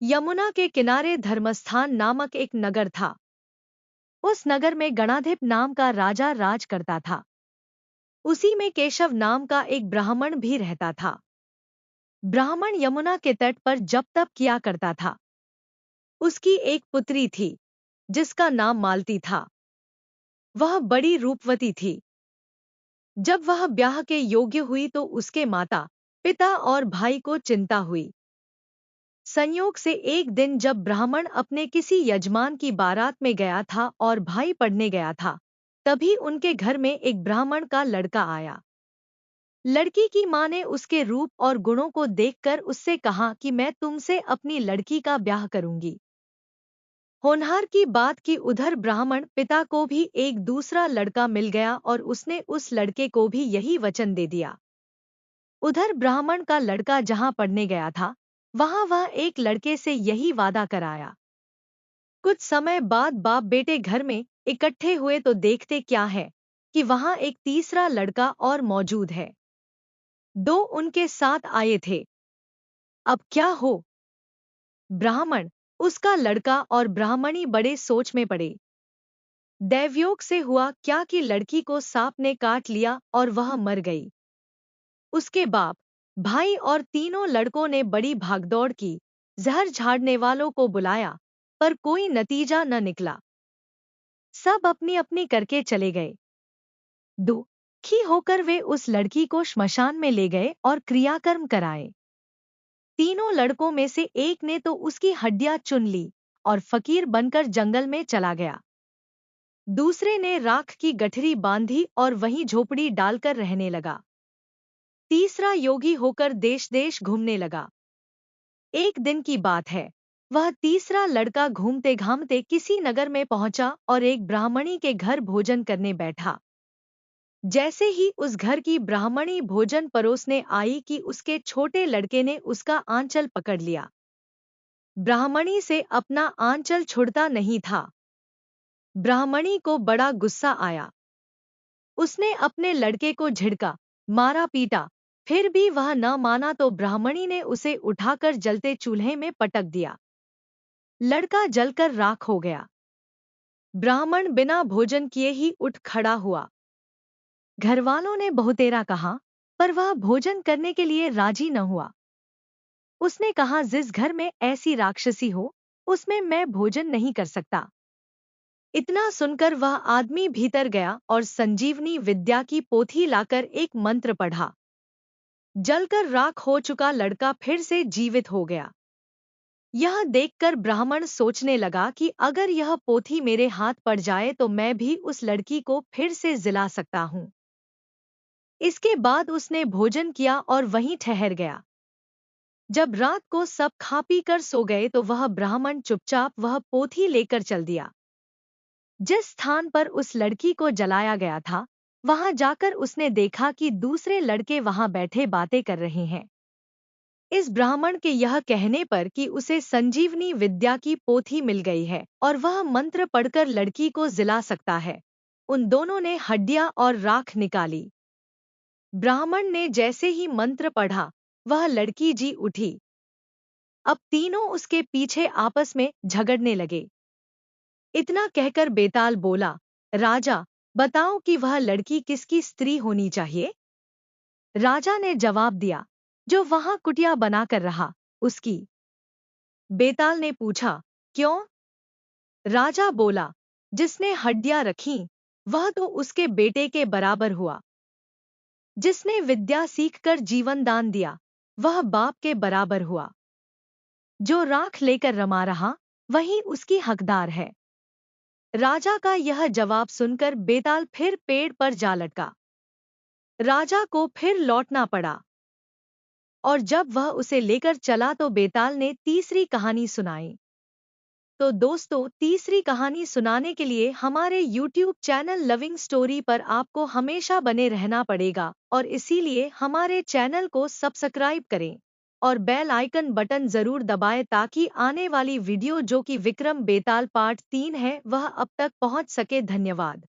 यमुना के किनारे धर्मस्थान नामक एक नगर था। उस नगर में गणाधिप नाम का राजा राज करता था। उसी में केशव नाम का एक ब्राह्मण भी रहता था। ब्राह्मण यमुना के तट पर जप तप किया करता था। उसकी एक पुत्री थी जिसका नाम मालती था। वह बड़ी रूपवती थी। जब वह ब्याह के योग्य हुई तो उसके माता पिता और भाई को चिंता हुई। संयोग से एक दिन जब ब्राह्मण अपने किसी यजमान की बारात में गया था और भाई पढ़ने गया था, तभी उनके घर में एक ब्राह्मण का लड़का आया। लड़की की मां ने उसके रूप और गुणों को देखकर उससे कहा कि मैं तुमसे अपनी लड़की का ब्याह करूंगी। होनहार की बात कि उधर ब्राह्मण पिता को भी एक दूसरा लड़का मिल गया और उसने उस लड़के को भी यही वचन दे दिया। उधर ब्राह्मण का लड़का जहां पढ़ने गया था, वहां वह एक लड़के से यही वादा कराया। कुछ समय बाद बाप बेटे घर में इकट्ठे हुए तो देखते क्या है कि वहां एक तीसरा लड़का और मौजूद है। दो उनके साथ आए थे। अब क्या हो? ब्राह्मण, उसका लड़का और ब्राह्मणी बड़े सोच में पड़े। दैवयोग से हुआ क्या कि लड़की को सांप ने काट लिया और वह मर गई। उसके बाप, भाई और तीनों लड़कों ने बड़ी भागदौड़ की, जहर झाड़ने वालों को बुलाया, पर कोई नतीजा न निकला। सब अपनी अपनी करके चले गए। दुखी होकर वे उस लड़की को श्मशान में ले गए और क्रियाकर्म कराए। तीनों लड़कों में से एक ने तो उसकी हड्डियां चुन ली और फकीर बनकर जंगल में चला गया। दूसरे ने राख की गठरी बांधी और वहीं झोपड़ी डालकर रहने लगा। तीसरा योगी होकर देश देश घूमने लगा। एक दिन की बात है, वह तीसरा लड़का घूमते घामते किसी नगर में पहुंचा और एक ब्राह्मणी के घर भोजन करने बैठा। जैसे ही उस घर की ब्राह्मणी भोजन परोसने आई कि उसके छोटे लड़के ने उसका आंचल पकड़ लिया। ब्राह्मणी से अपना आंचल छुड़ता नहीं था। ब्राह्मणी को बड़ा गुस्सा आया। उसने अपने लड़के को झिड़का, मारा पीटा, फिर भी वह न माना तो ब्राह्मणी ने उसे उठाकर जलते चूल्हे में पटक दिया। लड़का जलकर राख हो गया। ब्राह्मण बिना भोजन किए ही उठ खड़ा हुआ। घरवालों ने बहुतेरा कहा, पर वह भोजन करने के लिए राजी न हुआ। उसने कहा, जिस घर में ऐसी राक्षसी हो, उसमें मैं भोजन नहीं कर सकता। इतना सुनकर वह आदमी भीतर गया और संजीवनी विद्या की पोथी लाकर एक मंत्र पढ़ा। जलकर राख हो चुका लड़का फिर से जीवित हो गया। यह देखकर ब्राह्मण सोचने लगा कि अगर यह पोथी मेरे हाथ पड़ जाए तो मैं भी उस लड़की को फिर से जिला सकता हूं। इसके बाद उसने भोजन किया और वहीं ठहर गया। जब रात को सब खा पी कर सो गए तो वह ब्राह्मण चुपचाप वह पोथी लेकर चल दिया। जिस स्थान पर उस लड़की को जलाया गया था, वहां जाकर उसने देखा कि दूसरे लड़के वहां बैठे बातें कर रहे हैं। इस ब्राह्मण के यह कहने पर कि उसे संजीवनी विद्या की पोथी मिल गई है और वह मंत्र पढ़कर लड़की को जिला सकता है, उन दोनों ने हड्डियां और राख निकाली। ब्राह्मण ने जैसे ही मंत्र पढ़ा, वह लड़की जी उठी। अब तीनों उसके पीछे आपस में झगड़ने लगे। इतना कहकर बेताल बोला, राजा, बताओ कि वह लड़की किसकी स्त्री होनी चाहिए? राजा ने जवाब दिया, जो वहां कुटिया बनाकर रहा, उसकी। बेताल ने पूछा, क्यों? राजा बोला, जिसने हड्डियां रखीं, वह तो उसके बेटे के बराबर हुआ। जिसने विद्या सीखकर जीवन दान दिया, वह बाप के बराबर हुआ। जो राख लेकर रमा रहा, वही उसकी हकदार है। राजा का यह जवाब सुनकर बेताल फिर पेड़ पर जा लटका। राजा को फिर लौटना पड़ा और जब वह उसे लेकर चला तो बेताल ने तीसरी कहानी सुनाई। तो दोस्तों, तीसरी कहानी सुनाने के लिए हमारे YouTube चैनल लविंग स्टोरी पर आपको हमेशा बने रहना पड़ेगा और इसीलिए हमारे चैनल को सब्सक्राइब करें और बेल आइकन बटन जरूर दबाएं ताकि आने वाली वीडियो जो कि विक्रम बेताल पार्ट 3 है वह अब तक पहुंच सके। धन्यवाद।